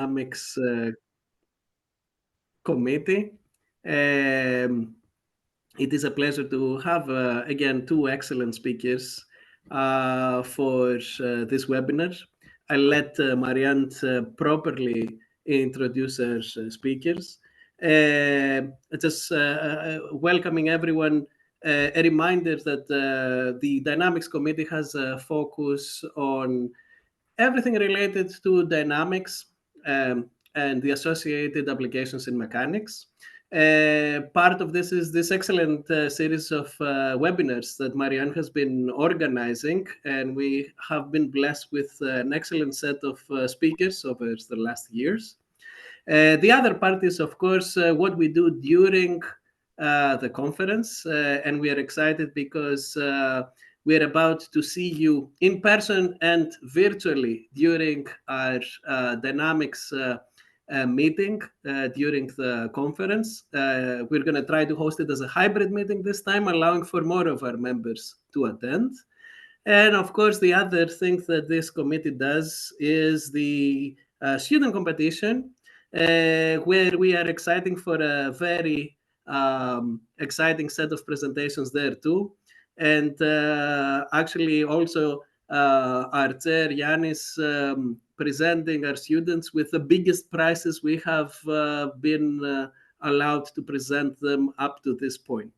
Dynamics Committee. It is a pleasure to have, again, two excellent speakers for this webinar. I'll let Marianne properly introduce our speakers. Just welcoming everyone. A reminder that the Dynamics Committee has a focus on everything related to dynamics and the associated applications in mechanics. Part of this is this excellent series of webinars that Marianne has been organizing, and we have been blessed with an excellent set of speakers over the last years. The other part is, of course, what we do during the conference, and we are excited because we're about to see you in person and virtually during our Dynamics meeting during the conference. We're going to try to host it as a hybrid meeting this time, allowing for more of our members to attend. And of course, the other thing that this committee does is the student competition, where we are exciting for a very exciting set of presentations there too. And actually also our chair, Yanis, presenting our students with the biggest prizes we have been allowed to present them up to this point.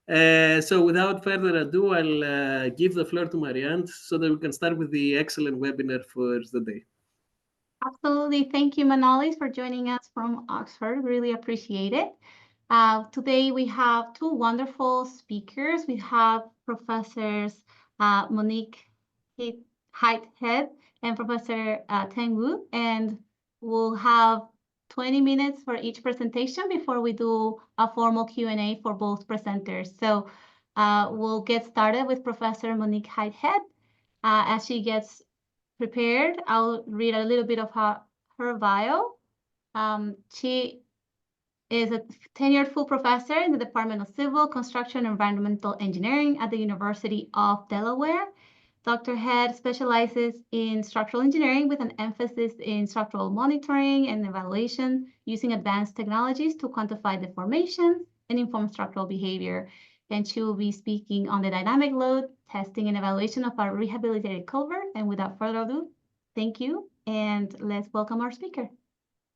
So without further ado, I'll give the floor to Marianne so that we can start with the excellent webinar for the day. Absolutely. Thank you, Manolis, for joining us from Oxford. Really appreciate it. Today, we have two wonderful speakers. We have Professors Monique Hite and Professor Teng, and we'll have 20 minutes for each presentation before we do a formal Q&A for both presenters. So we'll get started with Professor Monique Hite. As she gets prepared, I'll read a little bit of her bio. She is a tenured full professor in the Department of Civil, Construction, and Environmental Engineering at the University of Delaware. Dr. Head specializes in structural engineering with an emphasis in structural monitoring and evaluation using advanced technologies to quantify deformations and inform structural behavior. And she will be speaking on the dynamic load testing and evaluation of our rehabilitated culvert. And without further ado, thank you, and let's welcome our speaker.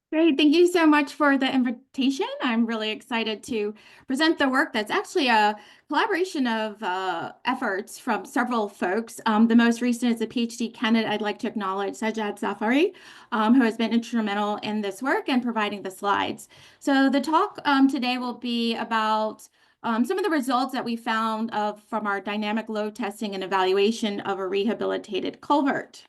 Great. Thank you so much for the invitation. I'm really excited to present the work that's actually a collaboration of efforts from several folks. The most recent is a PhD candidate. I'd like to acknowledge Sajjad Zafari, who has been instrumental in this work and providing the slides. So the talk today will be about some of the results that we found from our dynamic load testing and evaluation of a rehabilitated culvert.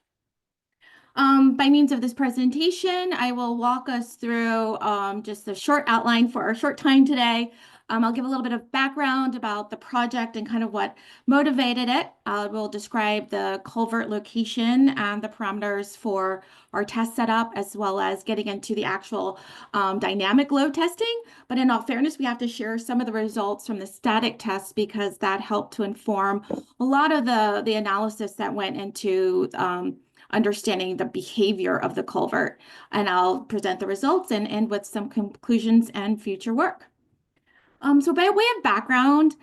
By means of this presentation, I will walk us through just a short outline for our short time today. I'll give a little bit of background about the project and kind of what motivated it. We'll describe the culvert location and the parameters for our test setup, as well as getting into the actual dynamic load testing. But in all fairness, we have to share some of the results from the static tests because that helped to inform a lot of the analysis that went into understanding the behavior of the culvert. And I'll present the results and end with some conclusions and future work. So by way of background,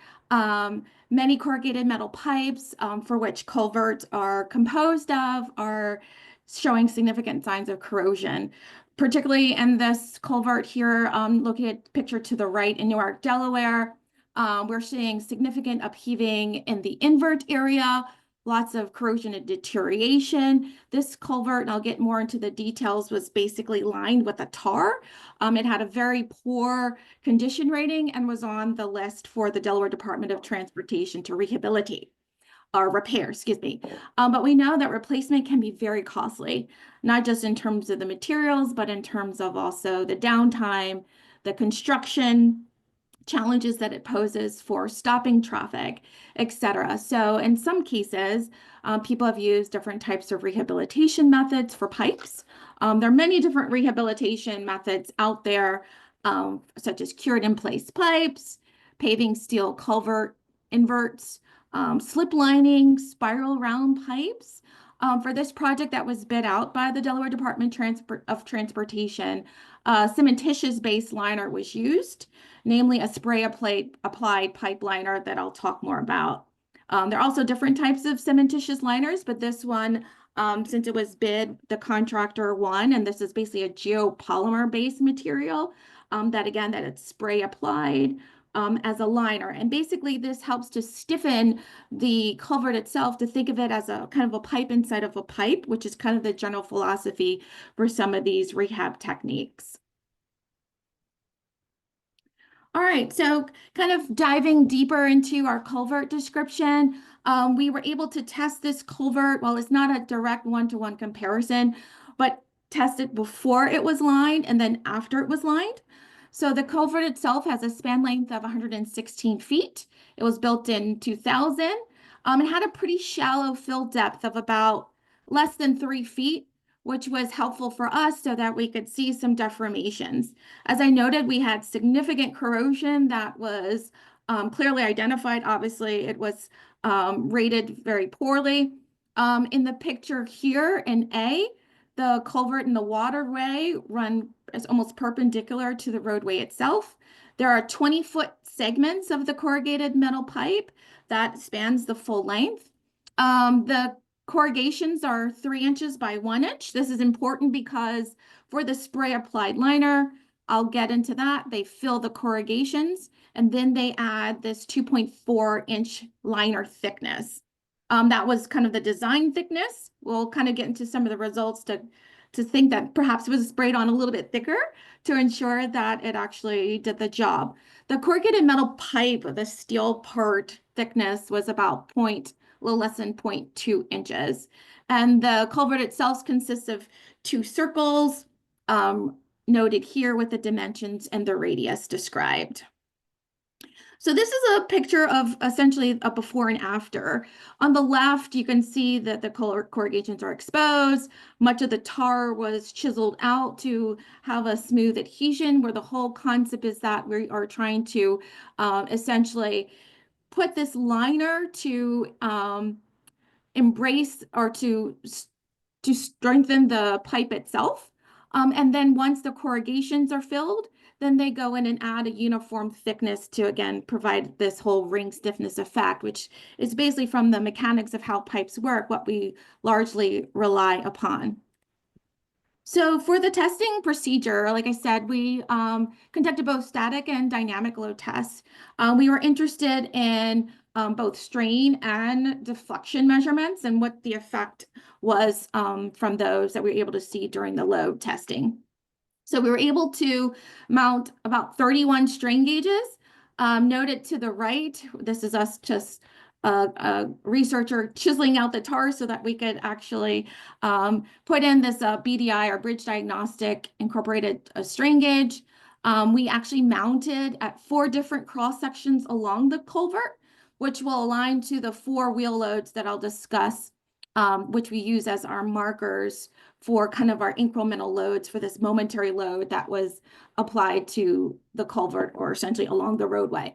many corrugated metal pipes for which culverts are composed of are showing significant signs of corrosion. Particularly in this culvert here, looking at picture to the right in Newark, Delaware, we're seeing significant upheaving in the invert area, lots of corrosion and deterioration. This culvert, and I'll get more into the details, was basically lined with a tar. It had a very poor condition rating and was on the list for the Delaware Department of Transportation to rehabilitate or repair, excuse me. But we know that replacement can be very costly, not just in terms of the materials, but in terms of also the downtime, the construction challenges that it poses for stopping traffic, etc. So in some cases, people have used different types of rehabilitation methods for pipes. There are many different rehabilitation methods out there, such as cured in place pipes, paving steel culvert inverts, slip lining, spiral round pipes. For this project that was bid out by the Delaware Department of Transportation, a cementitious-based liner was used, namely a spray-applied pipe liner that I'll talk more about. There are also different types of cementitious liners, but this one, since it was bid, the contractor won, and this is basically a geopolymer-based material that it's spray-applied as a liner. And basically this helps to stiffen the culvert itself, to think of it as a kind of a pipe inside of a pipe, which is kind of the general philosophy for some of these rehab techniques. All right, so kind of diving deeper into our culvert description, we were able to test this culvert. Well, it's not a direct one-to-one comparison, but test it before it was lined and then after it was lined. So the culvert itself has a span length of 116 feet. It was built in 2000. It had a pretty shallow fill depth of about less than 3 feet, which was helpful for us so that we could see some deformations. As I noted, we had significant corrosion that was clearly identified. Obviously, it was rated very poorly. In the picture here in A, the culvert and the waterway run as almost perpendicular to the roadway itself. There are 20-foot segments of the corrugated metal pipe that spans the full length. The corrugations are 3 inches by 1 inch. This is important because for the spray applied liner, I'll get into that. They fill the corrugations and then they add this 2.4-inch liner thickness. That was kind of the design thickness. We'll kind of get into some of the results to think that perhaps it was sprayed on a little bit thicker to ensure that it actually did the job. The corrugated metal pipe, the steel part thickness was about a little less than 0.2 inches. And the culvert itself consists of 2 circles, noted here with the dimensions and the radius described. So this is a picture of essentially a before and after. On the left, you can see that the corrugations are exposed. Much of the tar was chiseled out to have a smooth adhesion, where the whole concept is that we are trying to essentially put this liner to embrace or to strengthen the pipe itself. And then once the corrugations are filled, then they go in and add a uniform thickness to, again, provide this whole ring stiffness effect, which is basically from the mechanics of how pipes work, what we largely rely upon. So for the testing procedure, like I said, we conducted both static and dynamic load tests. We were interested in both strain and deflection measurements and what the effect was from those that we were able to see during the load testing. So we were able to mount about 31 strain gauges. Noted to the right, this is us just a researcher chiseling out the tar so that we could actually put in this BDI or bridge diagnostic incorporated strain gauge. We actually mounted at 4 different cross sections along the culvert, which will align to the 4 wheel loads that I'll discuss, which we use as our markers for kind of our incremental loads for this momentary load that was applied to the culvert or essentially along the roadway.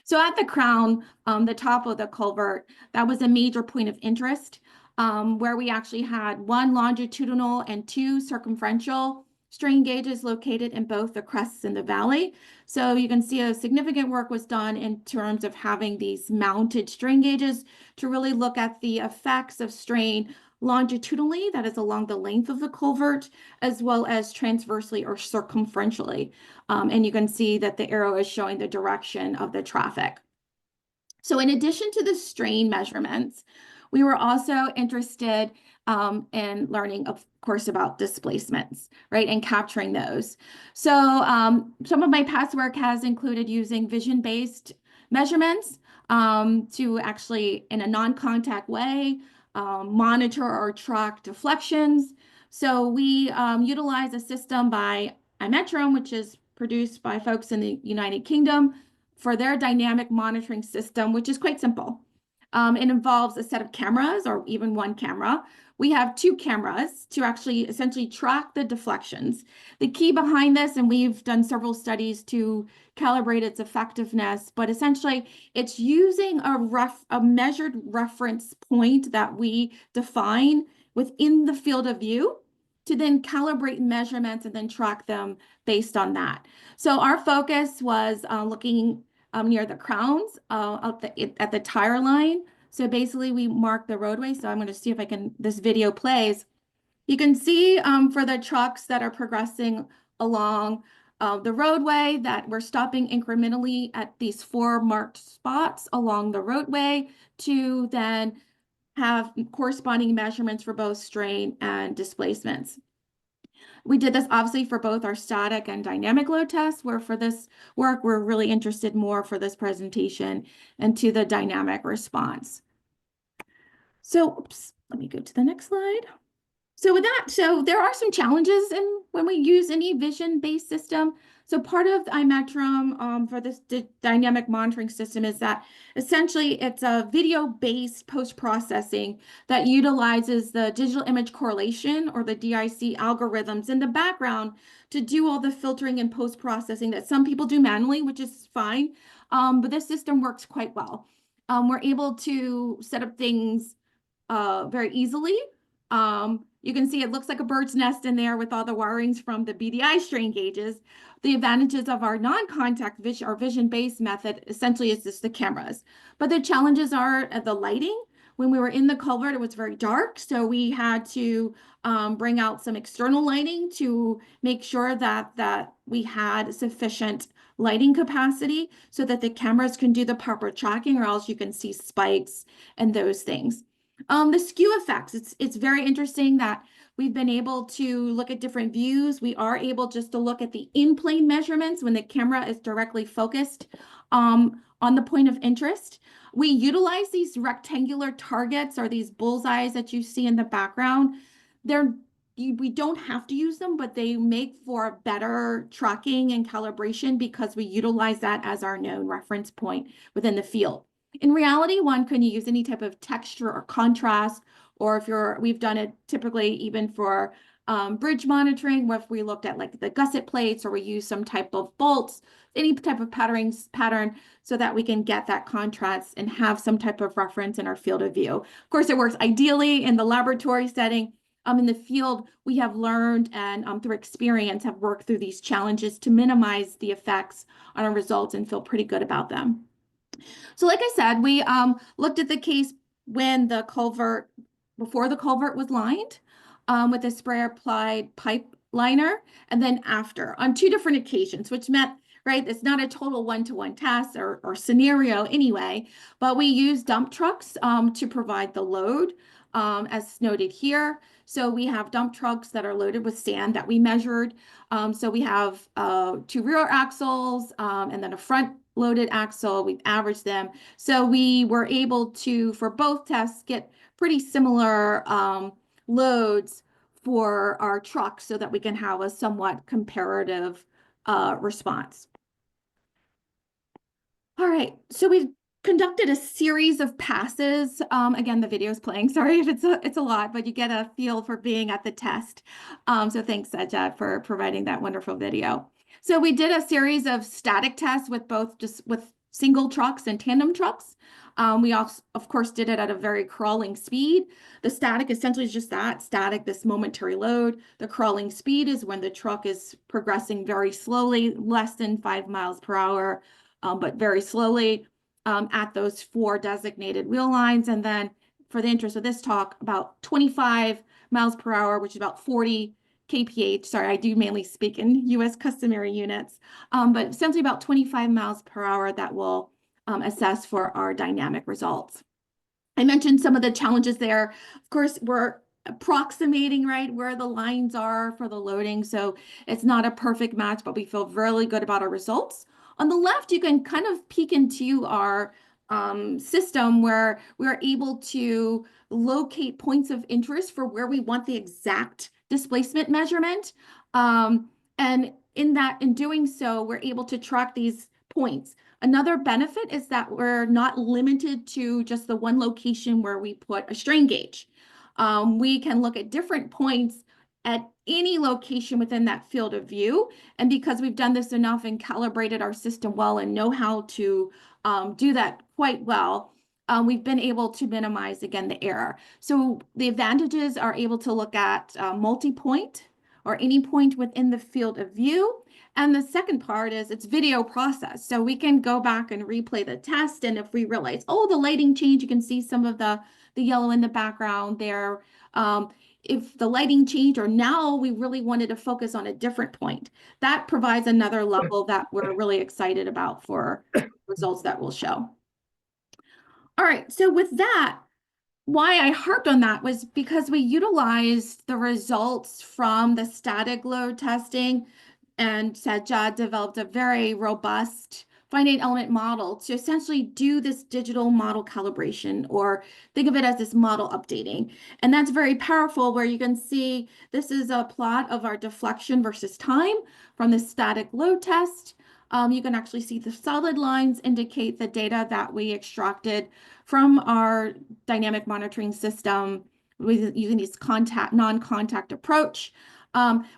So at the crown, the top of the culvert, that was a major point of interest where we actually had 1 longitudinal and 2 circumferential strain gauges located in both the crests and the valley. So you can see a significant work was done in terms of having these mounted strain gauges to really look at the effects of strain longitudinally, that is along the length of the culvert, as well as transversely or circumferentially. And you can see that the arrow is showing the direction of the traffic. So in addition to the strain measurements, we were also interested in learning, of course, about displacements, right, and capturing those. So some of my past work has included using vision-based measurements to actually, in a non-contact way, monitor or track deflections. So we utilize a system by iMetron, which is produced by folks in the United Kingdom, for their dynamic monitoring system, which is quite simple. It involves a set of cameras or even one camera. We have two cameras to actually essentially track the deflections. The key behind this, and we've done several studies to calibrate its effectiveness, but essentially it's using a measured reference point that we define within the field of view to then calibrate measurements and then track them based on that. So our focus was looking near the crowns at the tire line. So basically we mark the roadway. So I'm going to see if I can, this video plays. You can see for the trucks that are progressing along the roadway that we're stopping incrementally at these 4 marked spots along the roadway to then have corresponding measurements for both strain and displacements. We did this obviously for both our static and dynamic load tests, where for this work, we're really interested more for this presentation into the dynamic response. So, oops, let me go to the next slide. So with that, so there are some challenges when we use any vision-based system. So part of the iMetrium for this dynamic monitoring system is that essentially it's a video-based post-processing that utilizes the digital image correlation or the DIC algorithms in the background to do all the filtering and post-processing that some people do manually, which is fine, but this system works quite well. We're able to set up things very easily. You can see it looks like a bird's nest in there with all the wirings from the BDI strain gauges. The advantages of our non-contact vision or vision-based method essentially is just the cameras. But the challenges are the lighting. When we were in the culvert, it was very dark. So we had to bring out some external lighting to make sure that we had sufficient lighting capacity so that the cameras can do the proper tracking, or else you can see spikes and those things. The skew effects, it's very interesting that we've been able to look at different views. We are able just to look at the in-plane measurements when the camera is directly focused on the point of interest. We utilize these rectangular targets or these bullseyes that you see in the background. We don't have to use them, but they make for better tracking and calibration because we utilize that as our known reference point within the field. In reality, one can use any type of texture or contrast, or we've done it typically even for bridge monitoring, where if we looked at like the gusset plates or we use some type of bolts, any type of pattern so that we can get that contrast and have some type of reference in our field of view. Of course, it works ideally in the laboratory setting. In the field, we have learned and through experience have worked through these challenges to minimize the effects on our results and feel pretty good about them. So like I said, we looked at the case when before the culvert was lined with a spray applied pipe liner, and then after on 2 different occasions, which meant, right, it's not a total one-to-one test or scenario anyway, but we use dump trucks to provide the load as noted here. So we have dump trucks that are loaded with sand that we measured. So we have 2 rear axles and then a front loaded axle. We've averaged them. So we were able to, for both tests, get pretty similar loads for our trucks so that we can have a somewhat comparative response. All right, so we've conducted a series of passes. Again, the video is playing. Sorry if it's a lot, but you get a feel for being at the test. So thanks, Sajjad, for providing that wonderful video. So we did a series of static tests with with single trucks and tandem trucks. We also, of course, did it at a very crawling speed. The static essentially is just that, static, this momentary load. The crawling speed is when the truck is progressing very slowly, less than 5 miles per hour, but very slowly at those 4 designated wheel lines. And then for the interest of this talk, about 25 miles per hour, which is about 40 kph. Sorry, I do mainly speak in US customary units, but essentially about 25 miles per hour that will assess for our dynamic results. I mentioned some of the challenges there. Of course, we're approximating, right, where the lines are for the loading. So it's not a perfect match, but we feel really good about our results. On the left, you can kind of peek into our system where we're able to locate points of interest for where we want the exact displacement measurement. And in doing so, we're able to track these points. Another benefit is that we're not limited to just the one location where we put a strain gauge. We can look at different points at any location within that field of view. And because we've done this enough and calibrated our system well and know how to do that quite well, we've been able to minimize, again, the error. So the advantages are able to look at multi-point or any point within the field of view. And the second part is it's video process. So we can go back and replay the test. And if we realize, oh, the lighting change, you can see some of the yellow in the background there. If the lighting changed or now we really wanted to focus on a different point, that provides another level that we're really excited about for results that we'll show. All right, so with that, why I harped on that was because we utilized the results from the static load testing, and Sajjad developed a very robust finite element model to essentially do this digital model calibration, or think of it as this model updating. And that's very powerful, where you can see this is a plot of our deflection versus time from the static load test. You can actually see the solid lines indicate the data that we extracted from our dynamic monitoring system using this non-contact approach.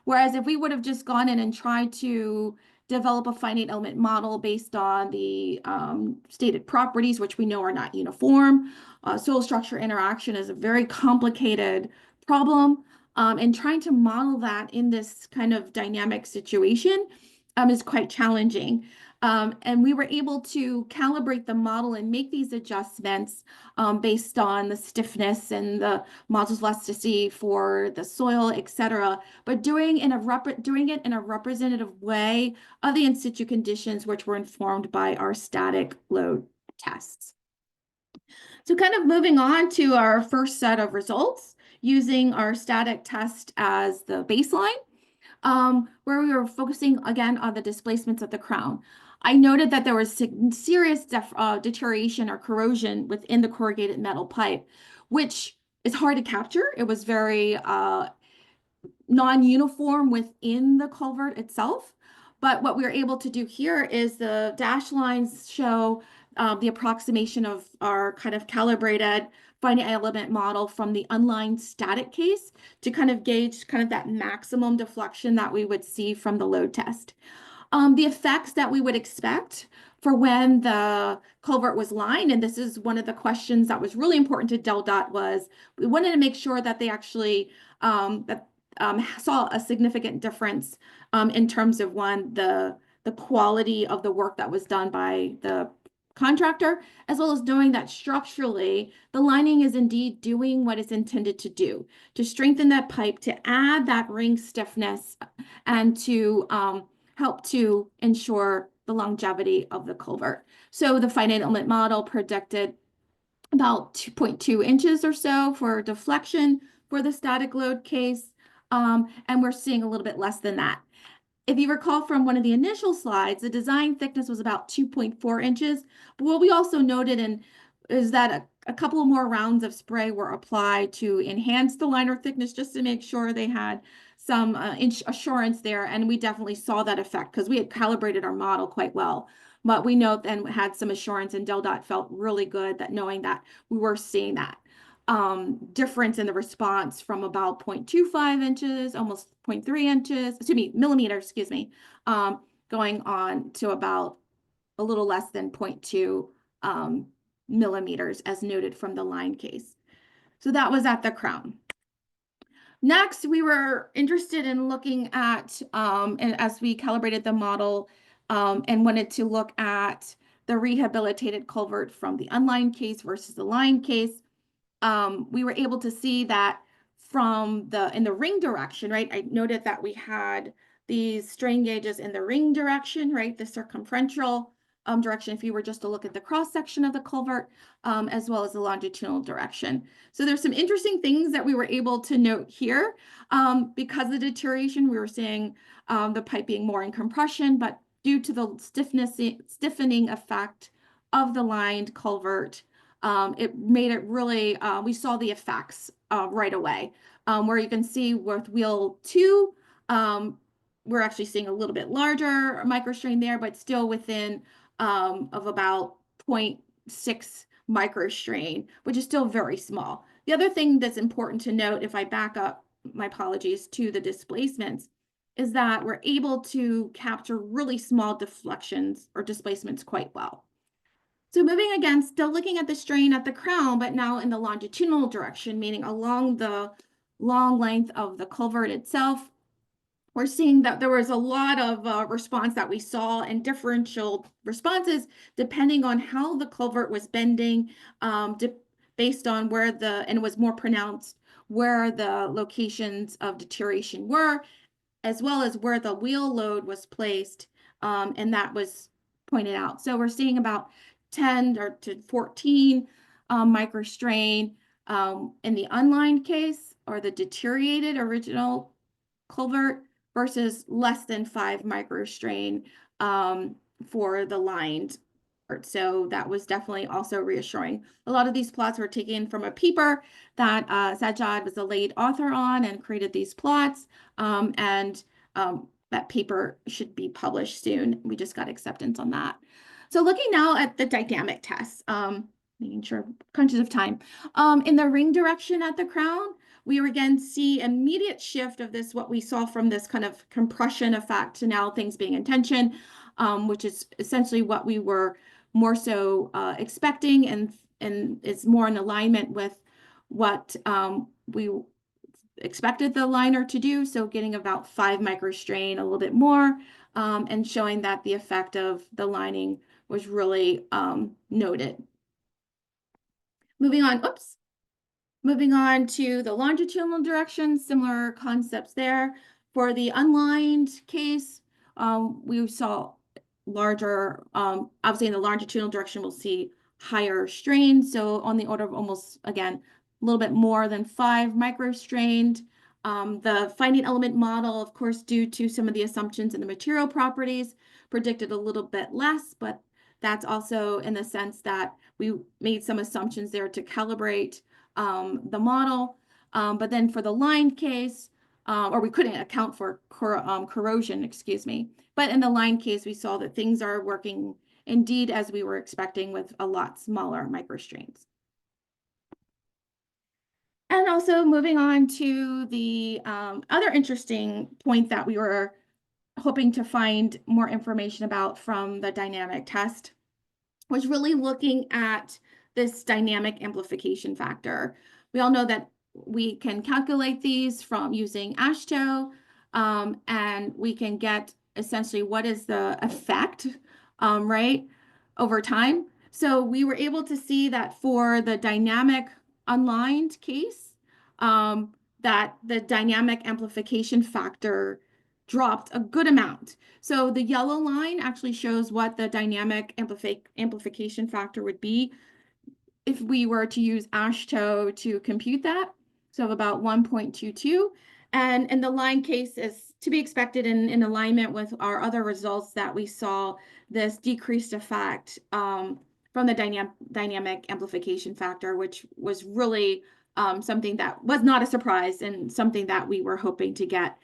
Whereas if we would have just gone in and tried to develop a finite element model based on the stated properties, which we know are not uniform, soil structure interaction is a very complicated problem. And trying to model that in this kind of dynamic situation is quite challenging. And we were able to calibrate the model and make these adjustments based on the stiffness and the modulus elasticity for the soil, et cetera, but doing it in a representative way of the in situ conditions, which were informed by our static load tests. So kind of moving on to our first set of results, using our static test as the baseline, where we were focusing again on the displacements of the crown. I noted that there was serious deterioration or corrosion within the corrugated metal pipe, which is hard to capture. It was very non-uniform within the culvert itself. But what we were able to do here is the dashed lines show the approximation of our kind of calibrated finite element model from the unlined static case to kind of gauge kind of that maximum deflection that we would see from the load test. The effects that we would expect for when the culvert was lined, and this is one of the questions that was really important to DelDOT, was we wanted to make sure that they actually saw a significant difference in terms of the quality of the work that was done by the contractor, as well as knowing that structurally the lining is indeed doing what it's intended to do, to strengthen that pipe, to add that ring stiffness, and to help to ensure the longevity of the culvert. So the finite element model predicted about 2.2 inches or so for deflection for the static load case, and we're seeing a little bit less than that. If you recall from one of the initial slides, the design thickness was about 2.4 inches. But what we also noted is that a couple of more rounds of spray were applied to enhance the liner thickness, just to make sure they had some assurance there. And we definitely saw that effect because we had calibrated our model quite well. But we know then had some assurance, and DelDOT felt really good that knowing that we were seeing that difference in the response from about 0.25 inches, almost 0.3 inches, millimeters, going on to about a little less than 0.2 millimeters, as noted from the line case. So that was at the crown. Next, we were interested in looking at, and as we calibrated the model and wanted to look at the rehabilitated culvert from the unlined case versus the lined case, we were able to see that from in the ring direction, right? I noted that we had these strain gauges in the ring direction, right? The circumferential direction, if you were just to look at the cross section of the culvert, as well as the longitudinal direction. So there's some interesting things that we were able to note here. Because of the deterioration, we were seeing the pipe being more in compression, but due to the stiffening effect of the lined culvert, it made it really, we saw the effects right away, where you can see with wheel 2, we're actually seeing a little bit larger microstrain there, but still within of about 0.6 microstrain, which is still very small. The other thing that's important to note, if I back up, my apologies, to the displacements, is that we're able to capture really small deflections or displacements quite well. So moving again, still looking at the strain at the crown, but now in the longitudinal direction, meaning along the long length of the culvert itself, we're seeing that there was a lot of response that we saw and differential responses depending on how the culvert was bending, based on where and it was more pronounced where the locations of deterioration were, as well as where the wheel load was placed, and that was pointed out. So we're seeing about 10 or to 14 microstrain in the unlined case or the deteriorated original culvert versus less than 5 microstrain for the lined. So that was definitely also reassuring. A lot of these plots were taken from a paper that Sajjad was the lead author on and created these plots. That paper should be published soon. We just got acceptance on that. So looking now at the dynamic tests, making sure, conscious of time. In the ring direction at the crown, we again see immediate shift of this, what we saw from this kind of compression effect to now things being in tension, which is essentially what we were more so expecting and is more in alignment with what we expected the liner to do. So getting about 5 microstrain, a little bit more, and showing that the effect of the lining was really noted. Moving on to the longitudinal direction, similar concepts there. For the unlined case, we saw larger, obviously in the longitudinal direction, we'll see higher strain. So on the order of almost, again, a little bit more than 5 microstrained. The finding element model, of course, due to some of the assumptions in the material properties, predicted a little bit less, but that's also in the sense that we made some assumptions there to calibrate the model. But then for the lined case, or we couldn't account for corrosion, excuse me. But in the line case, we saw that things are working indeed as we were expecting with a lot smaller microstrains. And also moving on to the other interesting point that we were hoping to find more information about from the dynamic test was really looking at this dynamic amplification factor. We all know that we can calculate these from using AASHTO, and we can get essentially what is the effect, right, over time. So we were able to see that for the dynamic unlined case, that the dynamic amplification factor dropped a good amount. So the yellow line actually shows what the dynamic amplification factor would be if we were to use AASHTO to compute that. So about 1.22. And in the line case is to be expected in alignment with our other results that we saw this decreased effect from the dynamic amplification factor, which was really something that was not a surprise and something that we were hoping to get.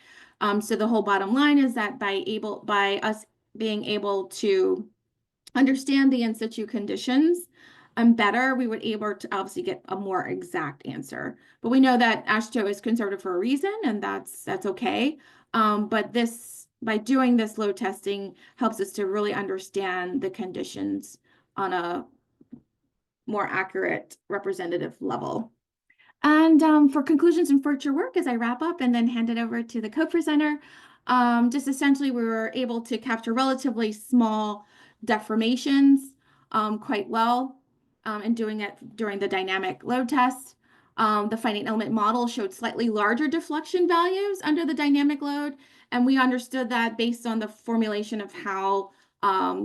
So the whole bottom line is that by us being able to understand the in situ conditions better, we would able to obviously get a more exact answer. But we know that AASHTO is conservative for a reason, and that's okay. But by doing this load testing helps us to really understand the conditions on a more accurate representative level. And for conclusions and future work, as I wrap up and then hand it over to the co-presenter, just essentially we were able to capture relatively small deformations quite well in doing it during the dynamic load test. The finding element model showed slightly larger deflection values under the dynamic load, and we understood that based on the formulation of how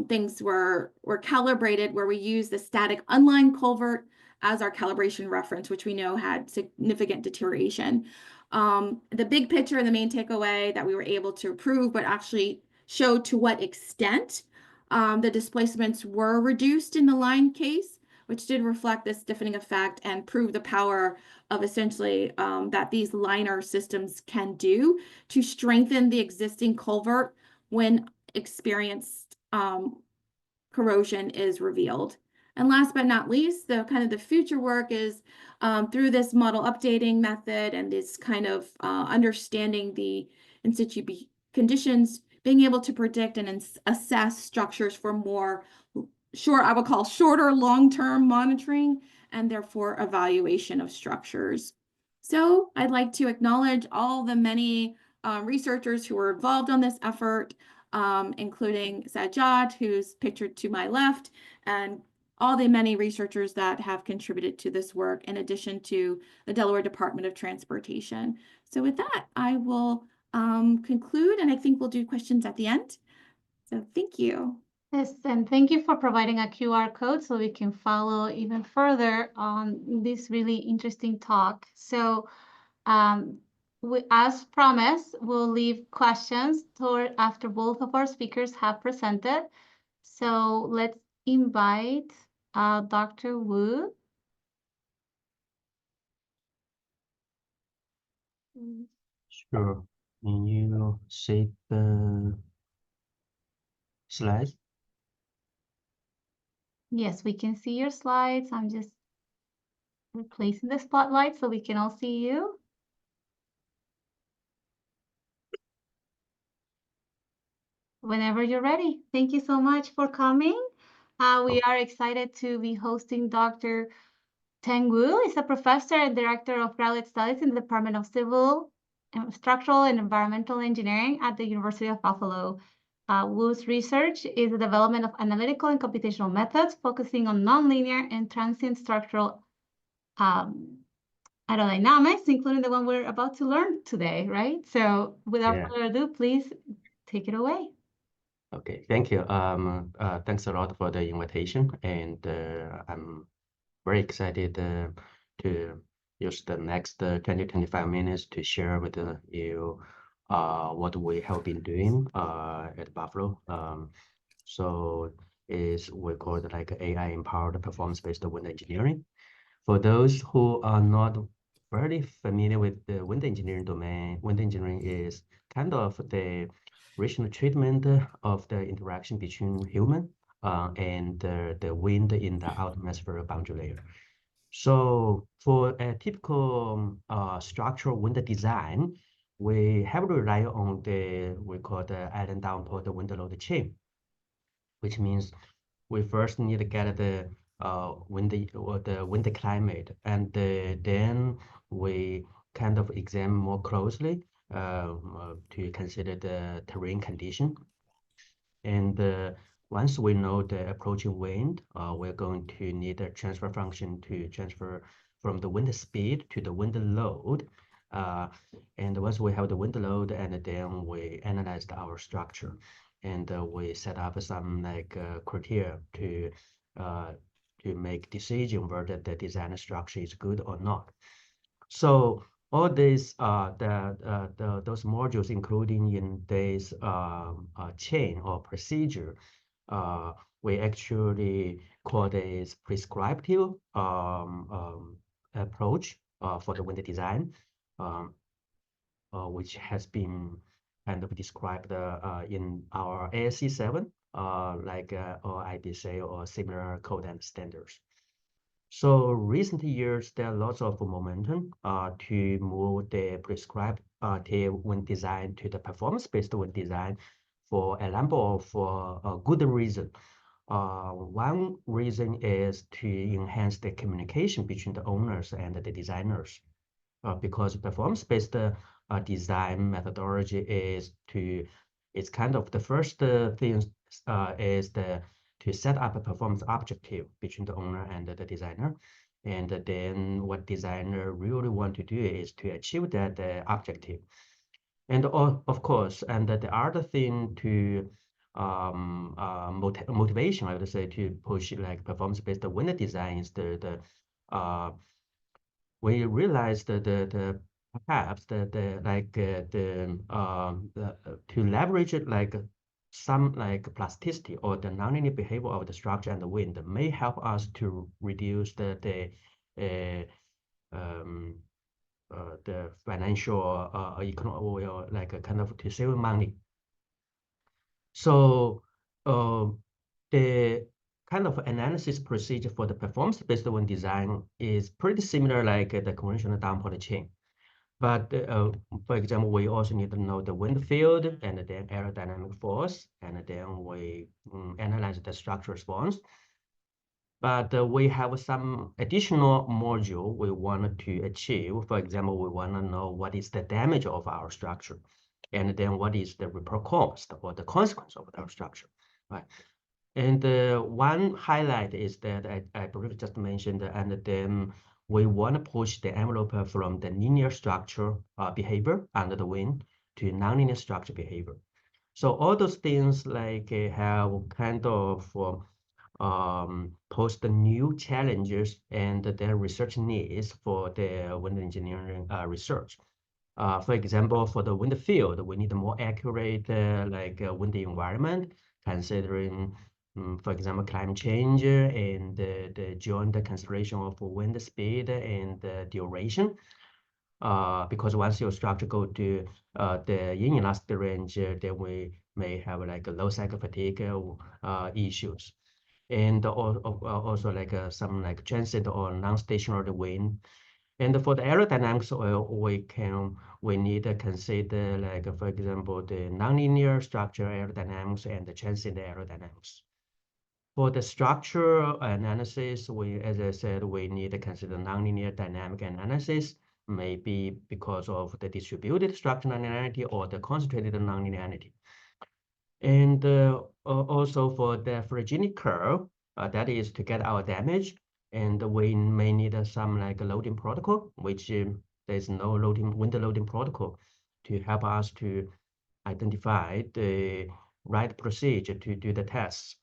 things were calibrated, where we used the static unlined culvert as our calibration reference, which we know had significant deterioration. The big picture and the main takeaway that we were able to prove, but actually show to what extent the displacements were reduced in the line case, which did reflect this stiffening effect and prove the power of essentially that these liner systems can do to strengthen the existing culvert when experienced corrosion is revealed. And last but not least, the future work is through this model updating method and this kind of understanding the in situ conditions, being able to predict and assess structures for more I would call shorter long-term monitoring and therefore evaluation of structures. So I'd like to acknowledge all the many researchers who were involved on this effort, including Sajjad, who's pictured to my left, and all the many researchers that have contributed to this work, in addition to the Delaware Department of Transportation. So with that, I will conclude, and I think we'll do questions at the end. So thank you. Yes, and thank you for providing a QR code so we can follow even further on this really interesting talk. So as promised, we'll leave questions after both of our speakers have presented. So let's invite Dr. Wu. Sure. Can you see the slides? Yes, we can see your slides. I'm just replacing the spotlight so we can all see you. Whenever you're ready. Thank you so much for coming. We are excited to be hosting Dr. Teng Wu. He's a professor and director of graduate studies in the Department of Civil, Structural, and Environmental Engineering at the University of Buffalo. Wu's research is the development of analytical and computational methods focusing on nonlinear and transient structural aerodynamics, including the one we're about to learn today, right? So without further ado, please take it away. Okay, thank you. Thanks a lot for the invitation, and I'm very excited to use the next 20-25 minutes to share with you what we have been doing at Buffalo. So we call it like AI-empowered performance-based wind engineering. For those who are not very familiar with the wind engineering domain, wind engineering is kind of the rational treatment of the interaction between human and the wind in the outer atmosphere boundary layer. So for a typical structural wind design, we heavily rely on we call the island downpour, the wind load chain, which means we first need to get the wind climate, and then we kind of examine more closely to consider the terrain condition. And once we know the approaching wind, we're going to need a transfer function to transfer from the wind speed to the wind load. And once we have the wind load, and then we analyzed our structure, and we set up some criteria to make decision whether the design structure is good or not. So all these those modules, including in this chain or procedure, we actually call this prescriptive approach for the wind design, which has been kind of described in our ASC 7, or IBC or similar code and standards. So recent years, there are lots of momentum to move the prescribed wind design to the performance-based wind design for a number of good reasons. One reason is to enhance the communication between the owners and the designers, because performance-based design methodology it's kind of the first thing is to set up a performance objective between the owner and the designer. And then what designer really want to do is to achieve that objective. And of course, and the other thing to motivation, I would say, to push like performance-based wind design is we realized that perhaps to leverage it like some plasticity or the nonlinear behavior of the structure and the wind may help us to reduce the financial economic, or kind of to save money. So the kind of analysis procedure for the performance-based wind design is pretty similar like the conventional downpour chain. But for example, we also need to know the wind field and then aerodynamic force, and then we analyze the structural response. But we have some additional module we want to achieve. For example, we want to know what is the damage of our structure, and then what is the repair cost or the consequence of our structure, right? And one highlight is that I briefly just mentioned, and then we want to push the envelope from the linear structure behavior under the wind to nonlinear structure behavior. So all those things like have kind of pose the new challenges and their research needs for the wind engineering research. For example, for the wind field, we need a more accurate wind environment, considering, for example, climate change and the joint consideration of wind speed and duration. Because once your structure go to the inelastic range, then we may have like a low cycle fatigue issues. And also like some like transient or non-stationary wind. And for the aerodynamics, we need to consider like, for example, the nonlinear structure aerodynamics and the transient aerodynamics. For the structural analysis, as I said, we need to consider nonlinear dynamic analysis, maybe because of the distributed structural nonlinearity or the concentrated nonlinearity. And also for the fragility curve, that is to get our damage, and we may need some like loading protocol, which there's no wind loading protocol to help us to identify the right procedure to do the tests.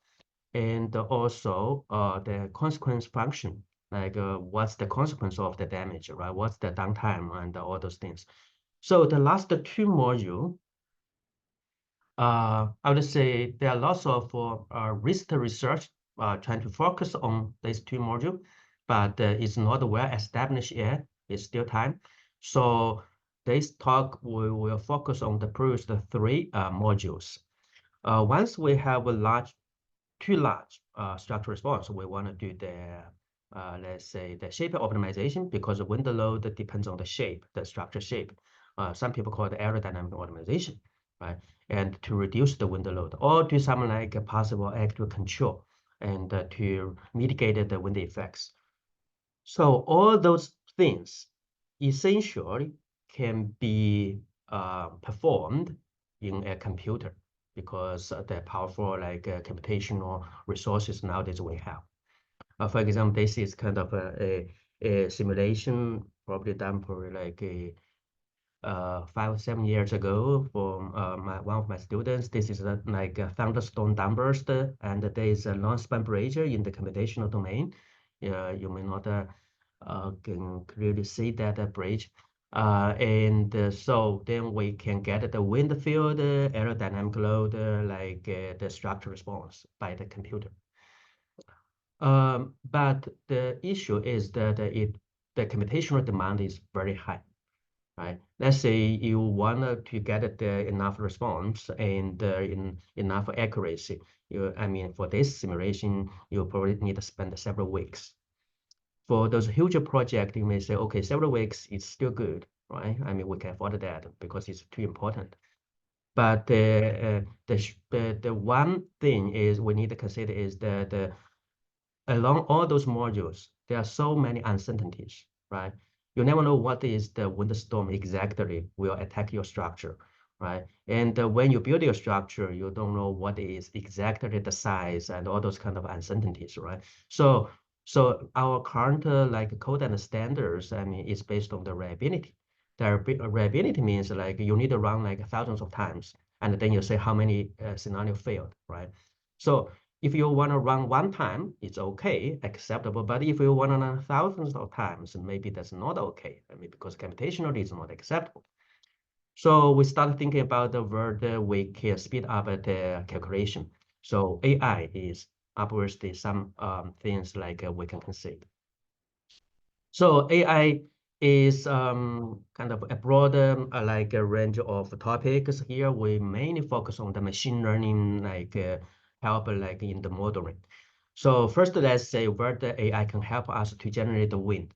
And also the consequence function, like what's the consequence of the damage, right? What's the downtime and all those things. So the last two modules, I would say there are lots of recent research trying to focus on these two modules, but it's not well established yet. It's still time. So this talk we will focus on the previous three modules. Once we have two large structural response, we want to do the let's say the shape optimization, because the wind load depends on the shape, the structure shape. Some people call it aerodynamic optimization, right? And to reduce the wind load, or do something like a possible active control, and to mitigate the wind effects. So all those things essentially can be performed in a computer, because the powerful like computational resources nowadays we have. For example, this is kind of a simulation probably done for like 5 or 7 years ago for one of my students. This is like a thunderstorm downburst, and there is a non-span bridge in the computational domain. You may not can clearly see that bridge. So then we can get the wind field, aerodynamic load, like the structure response by the computer. But the issue is that the computational demand is very high, right? Let's say you want to get the enough response and enough accuracy. I mean, for this simulation, you probably need to spend several weeks. For those huge projects, you may say, okay, several weeks is still good, right? I mean, we can afford that because it's too important. But the one thing is we need to consider is that along all those modules, there are so many uncertainties, right? You never know what is the windstorm exactly will attack your structure, right? And when you build your structure, you don't know what is exactly the size and all those kind of uncertainties, right? So our current like code and standards, I mean, is based on the reliability. The reliability means like you need to run like thousands of times, and then you say how many scenario failed, right? So if you want to run one time, it's okay, acceptable. But if you want to run thousands of times, maybe that's not okay. I mean, because computationally it's not acceptable. So we started thinking about the word we can speed up the calculation. So AI is obviously some things like we can consider. So AI is kind of a broader like a range of topics. Here we mainly focus on the machine learning like help like in the modeling. So first, let's say where the AI can help us to generate the wind.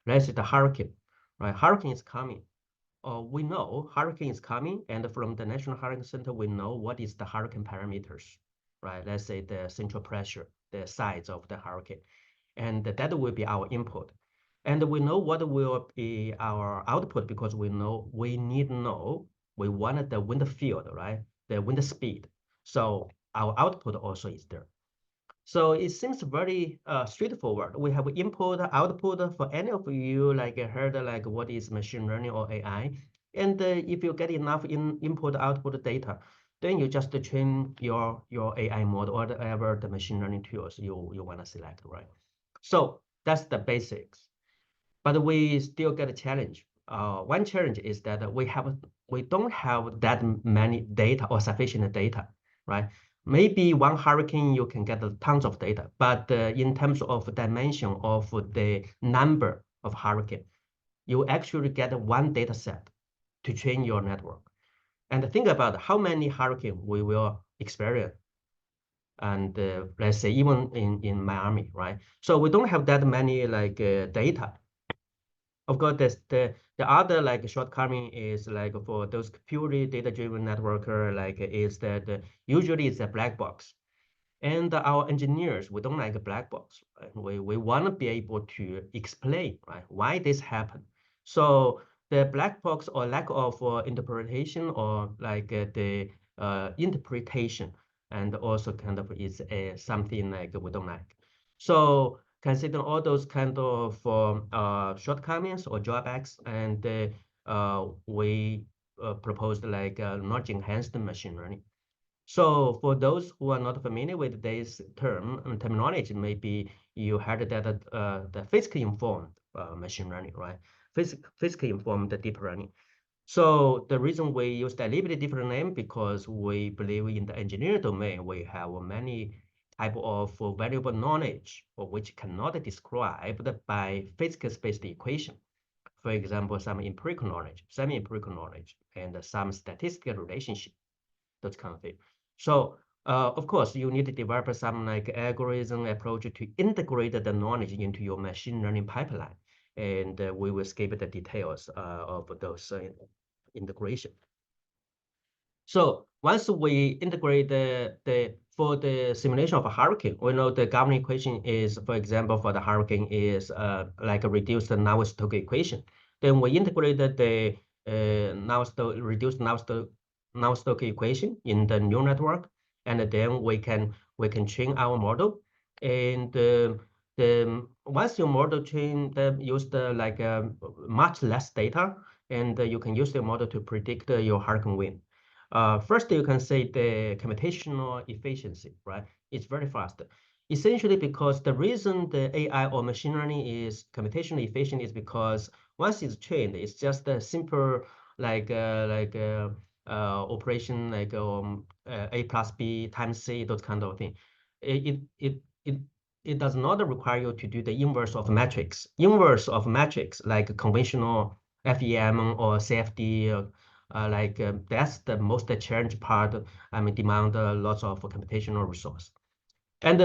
Let's say the hurricane, right? Hurricane is coming. We know hurricane is coming, and from the National Hurricane Center, we know what is the hurricane parameters, right? Let's say the central pressure, the size of the hurricane, and that will be our input. And we know what will be our output because we know we need to know we wanted the wind field, right? The wind speed. So our output also is there. So it seems very straightforward. We have input, output. For any of you like heard like what is machine learning or AI, and if you get enough input output data, then you just train your AI model or whatever the machine learning tools you want to select, right? So that's the basics. But we still get a challenge. One challenge is that we don't have that many data or sufficient data, right? Maybe one hurricane you can get tons of data, but in terms of dimension of the number of hurricane, you actually get one data set to train your network. And think about how many hurricane we will experience. And let's say even in Miami, right? So we don't have that many like data. Of course, the other like shortcoming is like for those purely data-driven networker, like is that usually it's a black box. And our engineers, we don't like a black box. Right? We want to be able to explain, right, why this happened. So the black box or lack of interpretation or like the interpretation, and also kind of is something like we don't like. So consider all those kind of shortcomings or drawbacks, and we proposed like knowledge enhanced machine learning. So for those who are not familiar with this terminology, maybe you heard that the physically informed machine learning, right? Physically informed deep learning. So the reason we use a little bit different name because we believe in the engineering domain, we have many type of valuable knowledge which cannot be described by physics-based equation. For example, some empirical knowledge, semi-empirical knowledge, and some statistical relationship, those kind of things. So of course, you need to develop some like algorithm approach to integrate the knowledge into your machine learning pipeline. And we will skip the details of those integration. So once we integrate for the simulation of a hurricane, we know the governing equation is, for example, for the hurricane is like a reduced Navier-Stokes equation. Then we integrated the reduced Navier-Stokes equation in the neural network, and then we can train our model. And once your model train, use like much less data, and you can use the model to predict your hurricane wind. First, you can say the computational efficiency, right? It's very fast. Essentially, because the reason the AI or machine learning is computationally efficient is because once it's trained, it's just a simple like operation like A plus B times C, those kind of thing. It does not require you to do the inverse of matrix. Inverse of matrix like conventional FEM or CFD. That's the most challenging part. I mean, demand lots of computational resource. And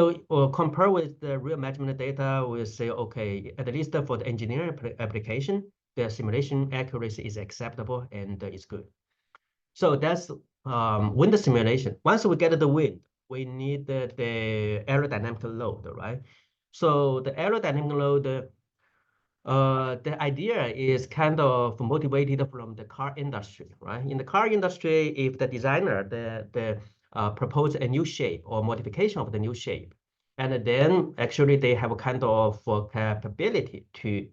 compare with the real measurement data, we say, okay, at least for the engineering application, the simulation accuracy is acceptable and it's good. So that's wind simulation. Once we get the wind, we need the aerodynamic load, right? So the aerodynamic load, the idea is kind of motivated from the car industry, right? In the car industry, if the designer propose a new shape or modification of the new shape, and then actually they have a kind of capability to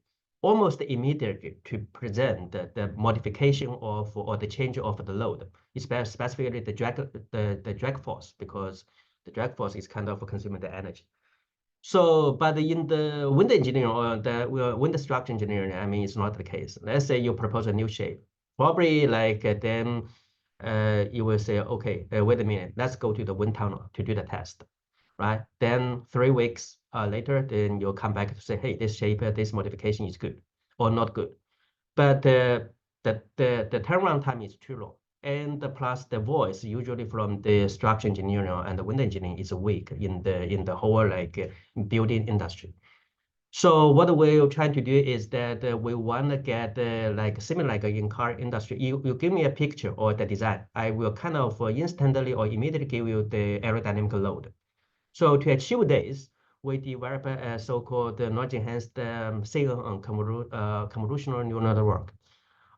almost immediately to present the modification of or the change of the load, specifically the drag force, because the drag force is kind of consuming the energy. So, but in the wind engineering or the wind structure engineering, I mean, it's not the case. Let's say you propose a new shape, probably like then you will say, okay, wait a minute, let's go to the wind tunnel to do the test, right? Then 3 weeks later, then you'll come back to say, hey, this shape, this modification is good or not good. But the turnaround time is too long. and plus the voice usually from the structural engineering and the wind engineering is weak in the whole like building industry. So what we're trying to do is that we want to get like similar like in car industry. You give me a picture or the design, I will kind of instantly or immediately give you the aerodynamic load. So to achieve this, we develop a so-called knowledge-enhanced convolutional neural network.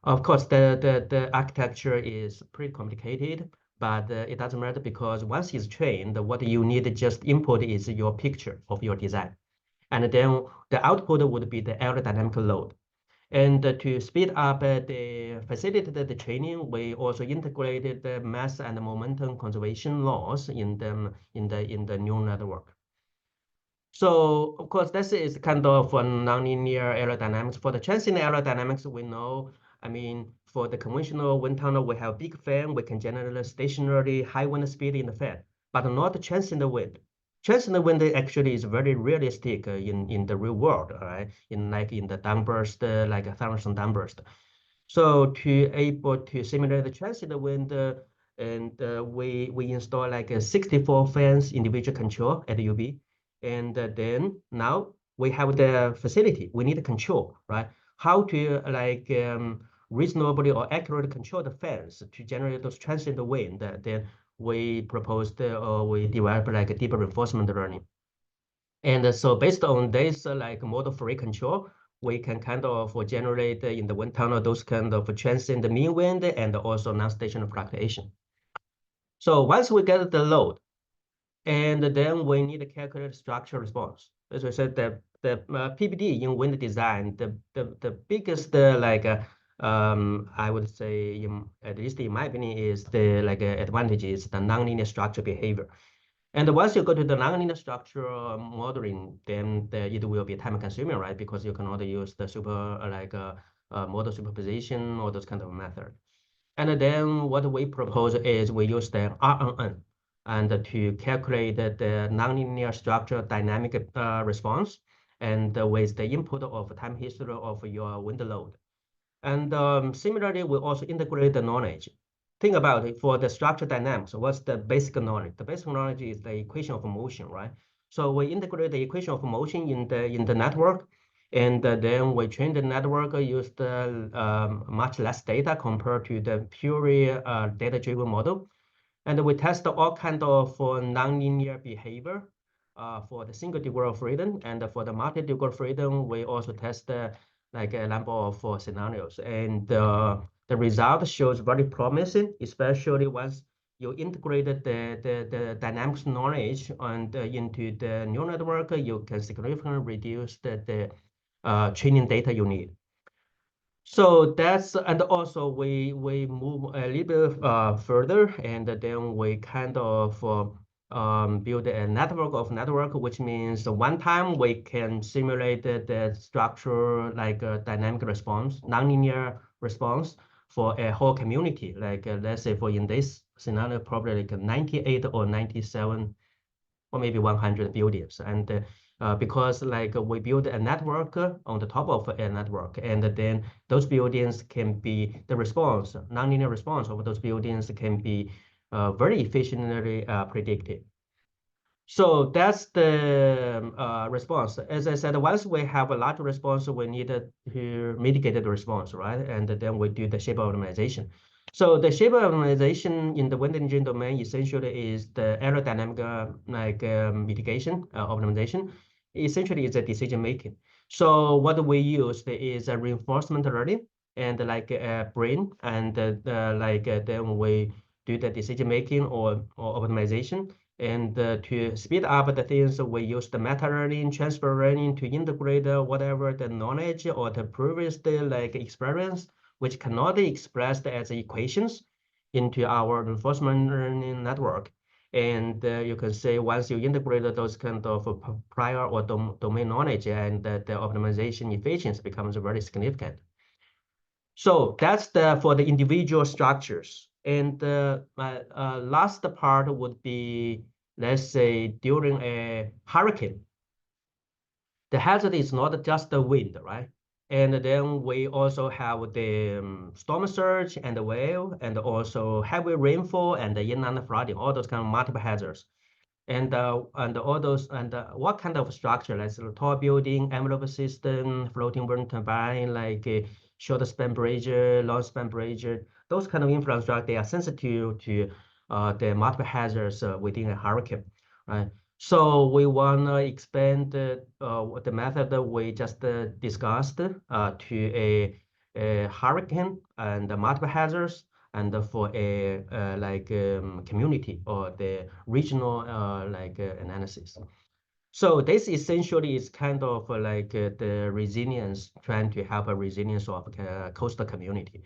Of course, the architecture is pretty complicated, but it doesn't matter because once it's trained, what you need to just input is your picture of your design. And then the output would be the aerodynamic load. And to speed up the facilitate the training, we also integrated the mass and momentum conservation laws in the neural network. So of course, this is kind of a nonlinear aerodynamics. For the transient aerodynamics, we know, I mean, for the conventional wind tunnel, we have big fan. We can generate stationary high wind speed in the fan, but not transient wind. Transient wind actually is very realistic in the real world, right? In the downburst, like a thunderstorm downburst. So to able to simulate the transient wind, and we install like 64 fans individual control at UB. And then now we have the facility. We need to control, right? How to like reasonably or accurately control the fans to generate those transient wind. Then we proposed or we developed like a deep reinforcement learning. And so based on this like model free control, we can kind of generate in the wind tunnel those kind of transient mean wind and also non-stationary fluctuation. So once we get the load, and then we need to calculate structural response. As I said, the PBD in wind design, the biggest I would say, at least in my opinion, is the advantage is the nonlinear structure behavior. And once you go to the nonlinear structure modeling, then it will be time consuming, right? Because you cannot use the model superposition or those kind of method. And then what we propose is we use the RNN and to calculate the nonlinear structure dynamic response and with the input of time history of your wind load. And similarly, we also integrate the knowledge. Think about it for the structure dynamics. What's the basic knowledge? The basic knowledge is the equation of motion, right? So we integrate the equation of motion in the network, and then we train the network used much less data compared to the purely data-driven model, and we test all kind of nonlinear behavior for the single degree of freedom, and for the multi-degree of freedom, we also test like a number of scenarios, and the result shows very promising, especially once you integrated the dynamics knowledge and into the neural network, you can significantly reduce the training data you need. So that's, and also we move a little bit further, and then we kind of build a network of network, which means one time we can simulate the structure like a dynamic response, nonlinear response for a whole community. Like let's say for in this scenario, probably like 98 or 97 or maybe 100 buildings. And because like we build a network on the top of a network, and then those buildings can be the response, nonlinear response of those buildings can be very efficiently predicted. So that's the response. As I said, once we have a large response, we need to mitigate the response, right? And then we do the shape optimization. So the shape optimization in the wind engine domain essentially is the aerodynamic mitigation optimization. Essentially, it's a decision making. So what we use is a reinforcement learning and like a brain, and then we do the decision making or optimization. And to speed up the things, we use the meta learning, transfer learning to integrate whatever the knowledge or the previous experience, which cannot be expressed as equations, into our reinforcement learning network. And you can say once you integrate those kind of prior or domain knowledge, and the optimization efficiency becomes very significant. So that's for the individual structures. And my last part would be, let's say, during a hurricane. The hazard is not just the wind, right? And then we also have the storm surge and the wave, and also heavy rainfall and the inland flooding, all those kind of multiple hazards. And all those, and what kind of structure, like tall building, envelope system, floating wind turbine, like short span bridge, long span bridge, those kind of infrastructure, they are sensitive to the multiple hazards within a hurricane, right? So we want to expand the method that we just discussed to a hurricane and the multiple hazards, and for a community or the regional analysis. So this essentially is kind of the resilience, trying to help a resilience of coastal community.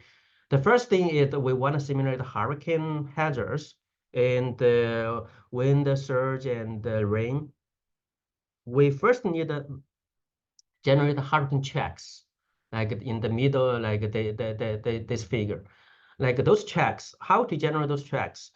The first thing is that we want to simulate hurricane hazards and the wind, surge, and the rain. We first need to generate hurricane checks, like in the middle, like this figure. Like those checks, how to generate those checks?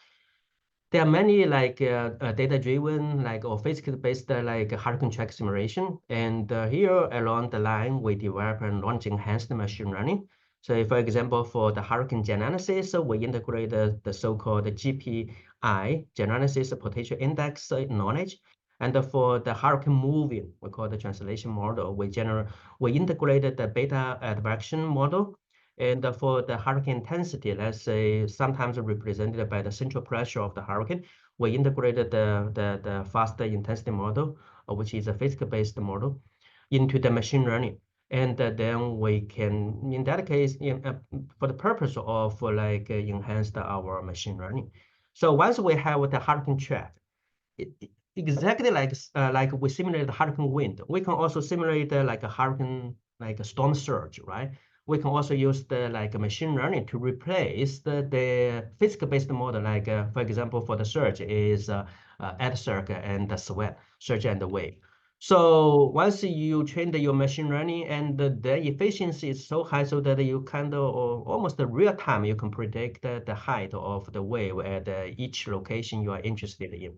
There are many data-driven, or physics-based hurricane track simulation. And here along the line, we develop and launch enhanced machine learning. So for example, for the hurricane genesis, we integrate the so-called GPI, Genesis Potential Index knowledge. And for the hurricane moving, we call the translation model, we integrated the beta advection model. And for the hurricane intensity, let's say sometimes represented by the central pressure of the hurricane, we integrated the faster intensity model, which is a physics-based model, into the machine learning. And then we can, in that case, for the purpose of enhance our machine learning. So once we have the hurricane track, exactly like we simulate the hurricane wind, we can also simulate like a hurricane, like a storm surge, right? We can also use the machine learning to replace the physics-based model. For example, for the surge is EDSurge and the SWAT, surge and the wave. So once you train your machine learning, and the efficiency is so high, so that you kind of almost real time you can predict the height of the wave at each location you are interested in.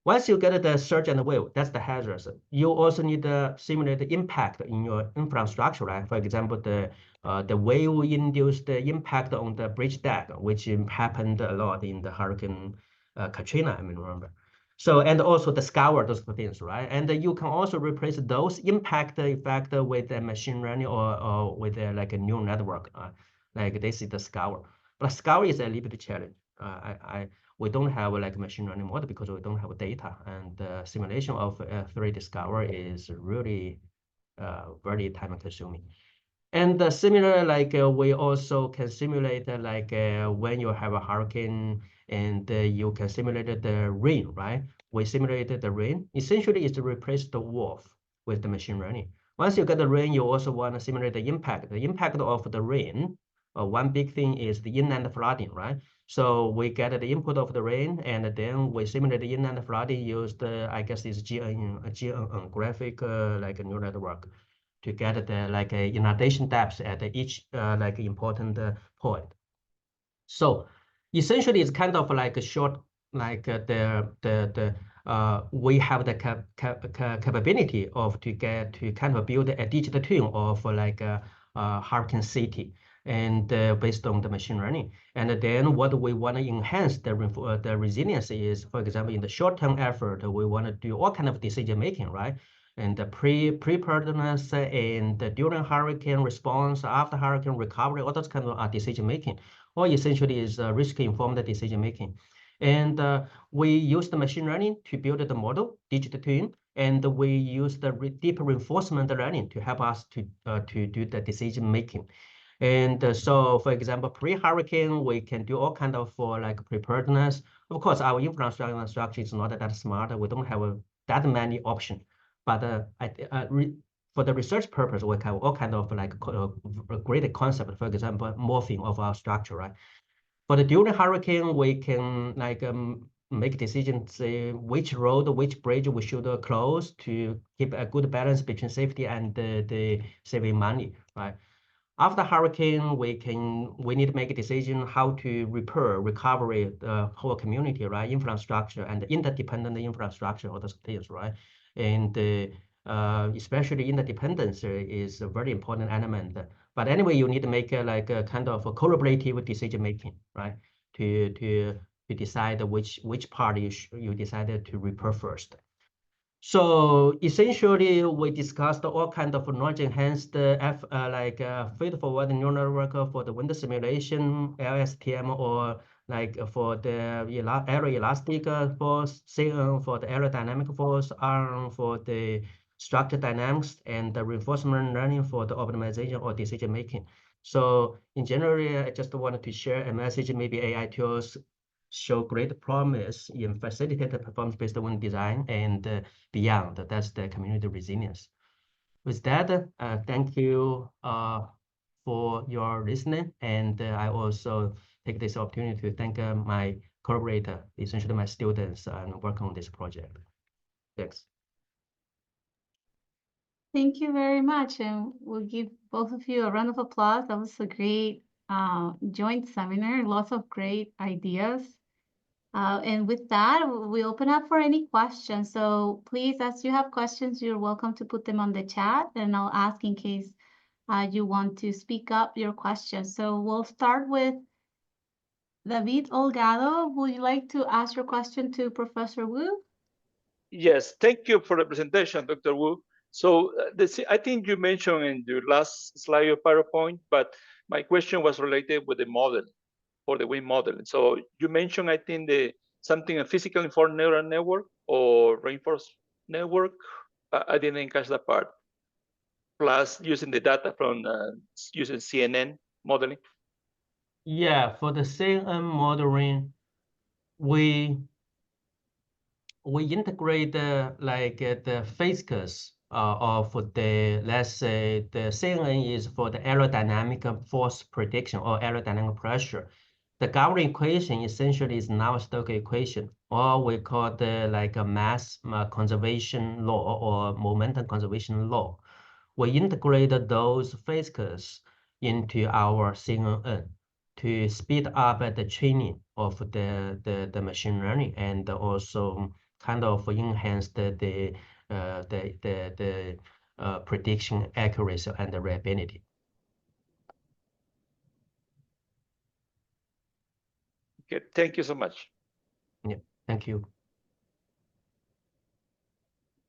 Once you get the surge and the wave, that's the hazards. You also need to simulate the impact in your infrastructure, right? For example, the wave-induced impact on the bridge deck, which happened a lot in the Hurricane Katrina, I mean, remember. So, and also the scour, those things, right? And you can also replace those impact effect with a machine learning or with like a neural network. Like this is the scour. But scour is a little bit challenge. We don't have like a machine learning model because we don't have data, and the simulation of 3D scour is really very time consuming. And similar, we also can simulate when you have a hurricane, and you can simulate the rain, right? We simulated the rain. Essentially, it's to replace the wolf with the machine learning. Once you get the rain, you also want to simulate the impact. The impact of the rain, one big thing is the inland flooding, right? So we get the input of the rain, and then we simulate the inland flooding, use the, I guess it's GNN graphic like a neural network, to get the inundation depths at each important point. So essentially, it's kind of like a short, we have the capability of to kind of build a digital twin of a hurricane city, and based on the machine learning. And then what we want to enhance the resilience is, for example, in the short-term effort, we want to do all kind of decision making, right? And the preparedness and the during hurricane response, after hurricane recovery, all those kind of decision making, or essentially is risk-informed decision making. And we use the machine learning to build the model, digital twin, and we use the deep reinforcement learning to help us to do the decision making. And so, for example, pre-hurricane, we can do all kind of like preparedness. Of course, our infrastructure is not that smart. We don't have that many options. But for the research purpose, we have all kind of like great concept. For example, morphing of our structure, right? But during hurricane, we can make decisions, say which road, which bridge we should close to keep a good balance between safety and the saving money, right? After hurricane, we need to make a decision how to recovery the whole community, right? Infrastructure and interdependent infrastructure, all those things, right? And especially interdependence is a very important element. But anyway, you need to make like a kind of a collaborative decision making, right? To decide which part you decided to repair first. So essentially, we discussed all kinds of knowledge-enhanced feed-forward neural network for the wind simulation, LSTM, or like for the aeroelastic force, CN for the aerodynamic force, R for the structure dynamics, and the reinforcement learning for the optimization or decision making. So in general, I just wanted to share a message. Maybe AI tools show great promise in facilitated performance-based wind design and beyond. That's the community resilience. With that, thank you for your listening, and I also take this opportunity to thank my collaborator, essentially my students, and work on this project. Thanks. Thank you very much, and we'll give both of you a round of applause. That was a great joint seminar, lots of great ideas. And with that, we open up for any questions. So please, as you have questions, you're welcome to put them on the chat, and I'll ask in case you want to speak up your questions. So we'll start with David Olgado. Would you like to ask your question to Professor Wu? Yes, thank you for the presentation, Dr. Wu. So I think you mentioned in your last slide of PowerPoint, but my question was related with the model, for the wind model. So you mentioned, I think, something a physical informed neural network or reinforced network. I didn't catch that part. Plus using the data from using CNN modeling. Yeah, for the CNN modeling, we integrate the physics of the, let's say, the CNN is for the aerodynamic force prediction or aerodynamic pressure. The governing equation essentially is Navier-Stokes equation, or we call the like a mass conservation law or momentum conservation law. We integrate those physics into our CNN to speed up the training of the machine learning and also kind of enhance the prediction accuracy and the reliability. Okay, thank you so much. Yeah, thank you.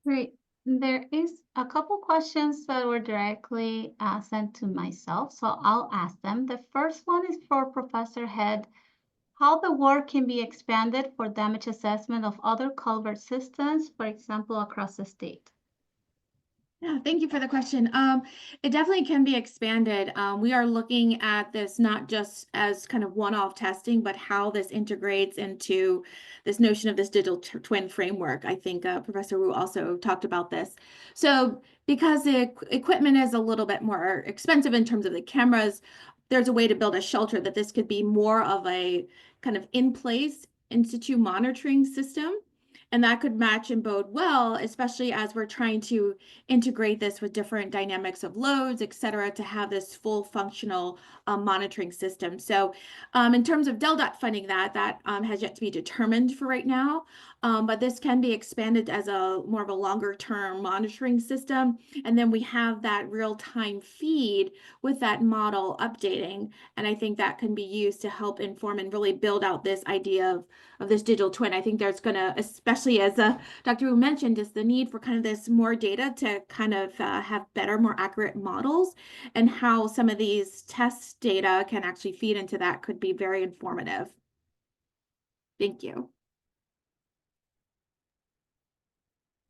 Great. There is a couple questions that were directly sent to myself, so I'll ask them. The first one is for Professor Head. How the work can be expanded for damage assessment of other culvert systems, for example, across the state? Yeah, thank you for the question. It definitely can be expanded. We are looking at this not just as kind of one-off testing, but how this integrates into this notion of this digital twin framework. I think Professor Wu also talked about this. So because the equipment is a little bit more expensive in terms of the cameras, there's a way to build a shelter that this could be more of a kind of in-place in situ monitoring system. And that could match and bode well, especially as we're trying to integrate this with different dynamics of loads, et cetera, to have this full functional monitoring system. So in terms of DelDOT funding, that has yet to be determined for right now. But this can be expanded as a more of a longer term monitoring system. And then we have that real-time feed with that model updating. And I think that can be used to help inform and really build out this idea of this digital twin. I think there's going to, especially as Dr. Wu mentioned, is the need for kind of this more data to kind of have better, more accurate models, and how some of these test data can actually feed into that could be very informative. Thank you.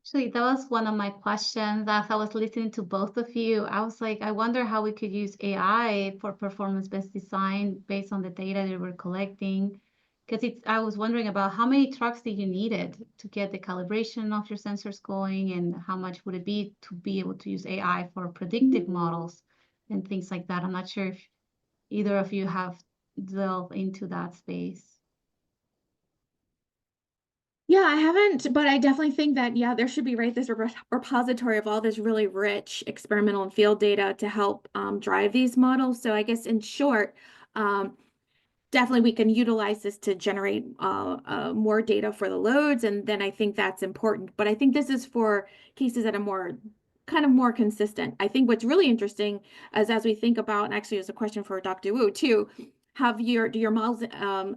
Actually, that was one of my questions as I was listening to both of you. I was like, I wonder how we could use AI for performance-based design based on the data that we're collecting. Because I was wondering about how many trucks did you needed to get the calibration of your sensors going, and how much would it be to be able to use AI for predictive models and things like that. I'm not sure if either of you have delved into that space. Yeah, I haven't, but I definitely think that, yeah, there should be, right, this repository of all this really rich experimental and field data to help drive these models. So I guess in short, definitely we can utilize this to generate more data for the loads, and then I think that's important. But I think this is for cases that are more kind of more consistent. I think what's really interesting is as we think about, and actually it's a question for Dr. Wu too, do your models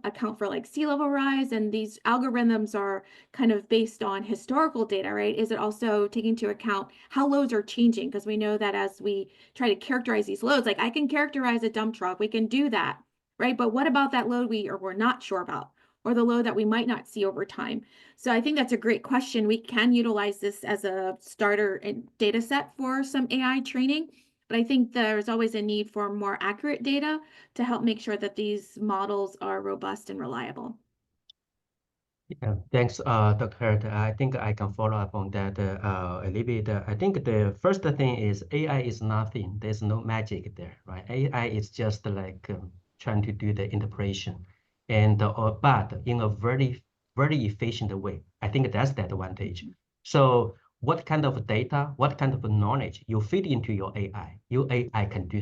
account for like sea level rise, and these algorithms are kind of based on historical data, right? Is it also taking into account how loads are changing? Because we know that as we try to characterize these loads, like I can characterize a dump truck, we can do that, right? But what about that load we're not sure about, or the load that we might not see over time? So I think that's a great question. We can utilize this as a starter data set for some AI training, but I think there's always a need for more accurate data to help make sure that these models are robust and reliable. Yeah, thanks, Dr. Hurt. I think I can follow up on that a little bit. I think the first thing is AI is nothing. There's no magic there, right? AI is just like trying to do the interpretation, and but in a very, very efficient way. I think that's the advantage. So what kind of data, what kind of knowledge you feed into your AI can do